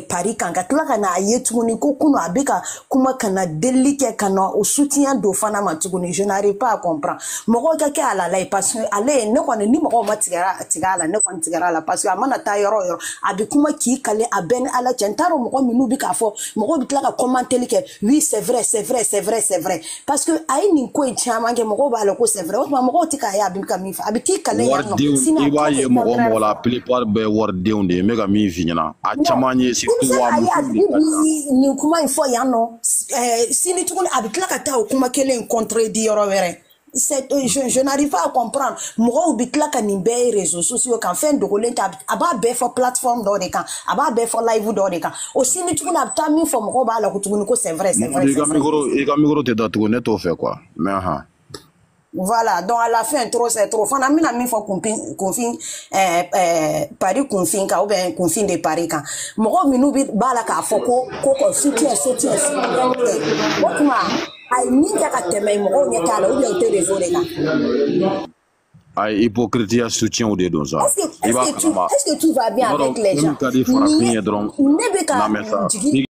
Paris kan ka tila ka na a ye tuguni ko kunu a bɛ ka kuma ka na deli kɛ ka na o soutien do fana ma tuguni je n'arrive pas à comprendre mɔgɔw ka kɛ alala ye parce que ale ne kɔni ni mɔgɔw ma tigɛ a la ne kɔni tigɛra a la parce que a mana taa yɔrɔ o yɔrɔ a bɛ kuma k'i kale a bɛɛ ni ala cɛ n t'a dɔn mɔgɔ minnu bɛ k'a fɔ mɔgɔw bɛ tila ka commenter kɛ oui c'est vrai parce que a ye nin ko in caman kɛ mɔgɔw b'a la ko c'est vrai o tuma mɔgɔw tɛ k'a ye a bɛ ka min fɔ a bɛ k'i kale yan nɔ sinon i b'a ye mɔgɔ la plupart bɛɛ waridenw de ye n bɛ ka min f'i ɲɛna a caman ye surtout wa nin kuma in fɔ yan nɔ sini tuguni a bɛ tila ka taa o kuma kelen in contredire yɔrɔ wɛrɛ je n'arrive pas à comprendre mɔgɔw bɛ tila ka nin bɛɛ ye réseaux sociaux kan fɛn dogolen tɛ a b'a bɛɛ fɔ plateforme dɔ de kan a b'a bɛɛ fɔ live dɔ de kan o sini tuguni a bɛ taa min fɔ mɔgɔw b'a la ko tuguni ko c'est vrai i ka micro tɛ datugu ne t'o fɛ quoi mais Voilà, donc à la fin, trop c'est trop. Fana mina min fɔ kunfin Paris kunfin kan ou bien kunfin de Paris kan. Mɔgɔ minnu b'a la k'a fɔ ko soutien. O tuma a ye min kɛ ka tɛmɛ mɔgɔw ɲɛ t'a la ou bien u tɛ réseau de kan. Ay hypocrisie ya soutien ou de don ça. Est-ce que tout va bien avec les gens? Ne bɛ ka jigin